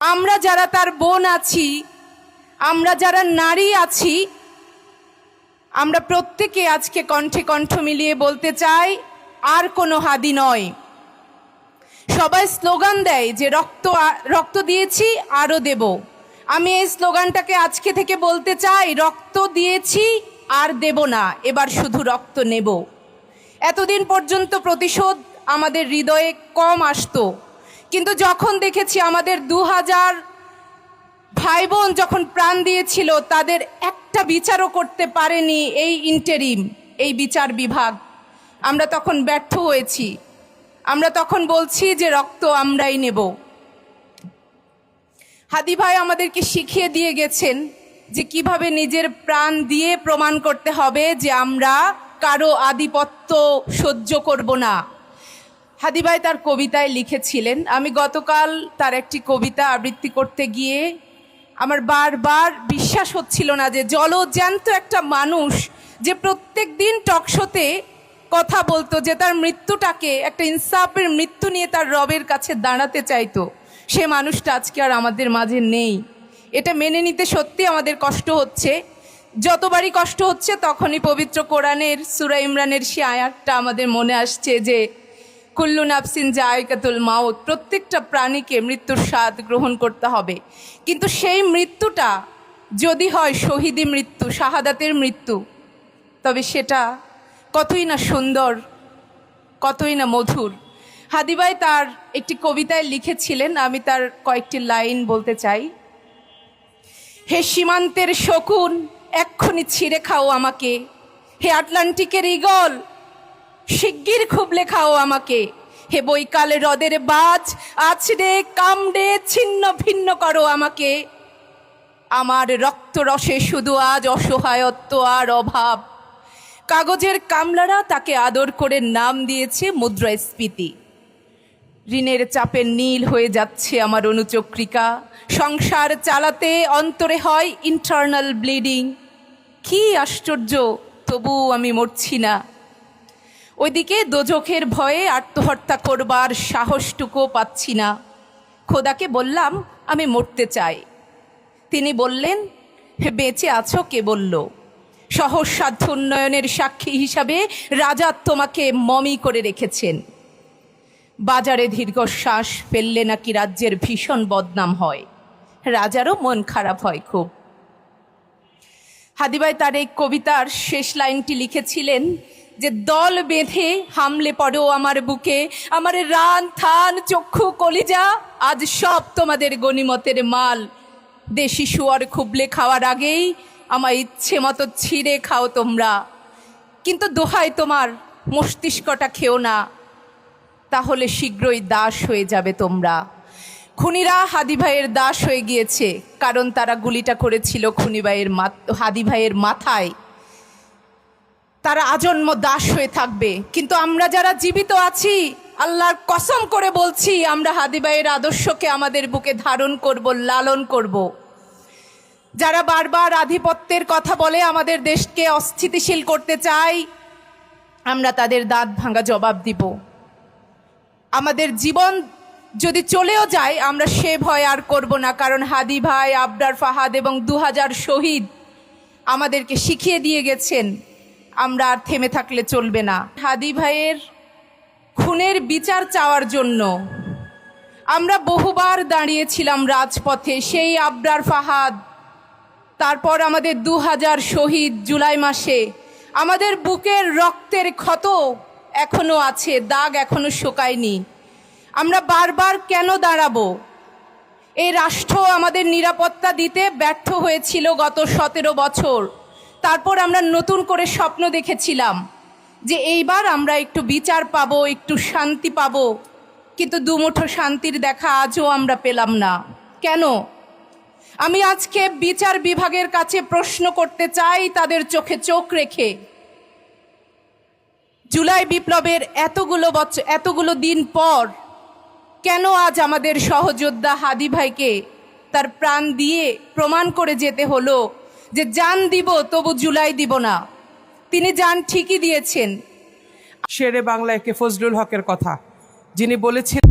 আমরা যারা তার বোন আছি, আমরা যারা নারী আছি, আমরা প্রত্যেকে আজকে কণ্ঠে কণ্ঠ মিলিয়ে বলতে চাই, আর কোনো হাদি নয়। সবাই স্লোগান দেয় যে রক্ত দিয়েছি আরও দেব। আমি এই স্লোগানটাকে আজকে থেকে বলতে চাই, রক্ত দিয়েছি আর দেব না, এবার শুধু রক্ত নেব। এতদিন পর্যন্ত প্রতিশোধ আমাদের হৃদয়ে কম আসতো, কিন্তু যখন দেখেছি আমাদের 2000 ভাই বোন যখন প্রাণ দিয়েছিল, তাদের একটা বিচারও করতে পারেনি এই ইন্টারিম, এই বিচার বিভাগ, আমরা তখন ব্যর্থ হয়েছি। আমরা তখন বলছি যে রক্ত আমরাই নেব। হাদি ভাই আমাদেরকে শিখিয়ে দিয়ে গেছেন যে কিভাবে নিজের প্রাণ দিয়ে প্রমাণ করতে হবে যে আমরা কারো আধিপত্য সহ্য করব না। হাদি ভাই তার কবিতায় লিখেছিলেন, আমি গতকাল তার একটি কবিতা আবৃত্তি করতে গিয়ে আমার বারবার বিশ্বাস হচ্ছিল না যে জলজ্যান্ত একটা মানুষ যে প্রত্যেক দিন টকশোতে কথা বলতো, যে তার মৃত্যুটাকে একটা ইনসাফের মৃত্যু নিয়ে তার রবের কাছে দাঁড়াতে চাইতো, সে মানুষটা আজকে আর আমাদের মাঝে নেই। এটা মেনে নিতে সত্যি আমাদের কষ্ট হচ্ছে। যতবারই কষ্ট হচ্ছে তখনই পবিত্র কোরআনের সূরা ইমরানের সে আয়াতটা আমাদের মনে আসছে যে কুল্লু নাফসিন জায়কাতুল মাউত, প্রত্যেকটা প্রাণীকে মৃত্যুর স্বাদ গ্রহণ করতে হবে। কিন্তু সেই মৃত্যুটা যদি হয় শহীদি মৃত্যু, শাহাদাতের মৃত্যু, তবে সেটা কতই না সুন্দর, কতই না মধুর। হাদি ভাই তার একটি কবিতায় লিখেছিলেন, আমি তার কয়েকটি লাইন বলতে চাই। হে সীমান্তের শকুন, এক্ষুনি ছিঁড়ে খাও আমাকে। হে আটলান্টিকের ঈগল, শিগগির খুবলে খাও আমাকে। হে বৈকাল হ্রদের বাজ, আছড়ে কামড়ে ছিন্ন ভিন্ন করো আমাকে। আমার রক্তরসে শুধু আজ অসহায়ত্ব আর অভাব। কাগজের কামলারা তাকে আদর করে নাম দিয়েছে মুদ্রাস্ফীতি। ঋণের চাপে নীল হয়ে যাচ্ছে আমার অনুচক্রিকা। সংসার চালাতে অন্তরে হয় ইন্টারনাল ব্লিডিং। কি আশ্চর্য, তবু আমি মরছি না। ওইদিকে দোজখের ভয়ে আত্মহত্যা করবার সাহসটুকুও পাচ্ছি না। খোদাকে বললাম আমি মরতে চাই। তিনি বললেন, বেঁচে আছো কে বলল? সহজসাধ্য উন্নয়নের সাক্ষী হিসাবে রাজা তোমাকে মমি করে রেখেছেন। বাজারে দীর্ঘশ্বাস ফেললে নাকি রাজ্যের ভীষণ বদনাম হয়। রাজারও মন খারাপ হয় খুব। হাদি ভাই তার এই কবিতার শেষ লাইনটি লিখেছিলেন যে দল বেঁধে হামলে পড়ো আমার বুকে, আমার রান থান চক্ষু কলিজা, আজ সব তোমাদের গনিমতের মাল। দেশি শুয়ার খুবলে খাওয়ার আগেই আমার ইচ্ছে মতো ছিঁড়ে খাও তোমরা, কিন্তু দোহাই তোমার মস্তিষ্কটা খেও না, তাহলে শীঘ্রই দাস হয়ে যাবে তোমরা। খুনিরা হাদি ভাইয়ের দাস হয়ে গিয়েছে, কারণ তারা গুলিটা করেছিল হাদি ভাইয়ের মাথায়। তারা আজন্ম দাস হয়ে থাকবে। কিন্তু আমরা যারা জীবিত আছি, আল্লাহর কসম করে বলছি, আমরা হাদি ভাইয়ের আদর্শকে আমাদের বুকে ধারণ করব, লালন করব। যারা বারবার আধিপত্যের কথা বলে আমাদের দেশকে অস্থিতিশীল করতে চায়, আমরা তাদের দাঁত ভাঙা জবাব দিব। আমাদের জীবন যদি চলেও যায়, আমরা সে ভয় আর করব না, কারণ হাদি ভাই, আবরার ফাহাদ এবং 2000 শহীদ আমাদেরকে শিখিয়ে দিয়ে গেছেন আমরা আর থেমে থাকলে চলবে না। হাদি ভাইয়ের খুনের বিচার চাওয়ার জন্য আমরা বহুবার দাঁড়িয়েছিলাম রাজপথে। সেই আবরার ফাহাদ, তারপর আমাদের 2000 শহীদ জুলাই মাসে, আমাদের বুকের রক্তের ক্ষত এখনো আছে, দাগ এখনো শুকায়নি। আমরা বারবার কেন দাঁড়াবো? এই রাষ্ট্র আমাদের নিরাপত্তা দিতে ব্যর্থ হয়েছিল গত 17 বছর। তারপর আমরা নতুন করে স্বপ্ন দেখেছিলাম যে এইবার আমরা একটু বিচার পাবো, একটু শান্তি পাবো, কিন্তু দুমুঠো শান্তির দেখা আজও আমরা পেলাম না। কেন? আমি আজকে বিচার বিভাগের কাছে প্রশ্ন করতে চাই, তাদের চোখে চোখ রেখে, জুলাই বিপ্লবের এতগুলো দিন পর কেন আজ আমাদের সহযোদ্ধা হাদি ভাইকে তার প্রাণ দিয়ে প্রমাণ করে যেতে হলো যে জান দিব তবু জুলাই দিব না? তিনি জান ঠিকই দিয়েছেন। শেরে বাংলা একে ফজলুল হকের কথা, যিনি বলেছেন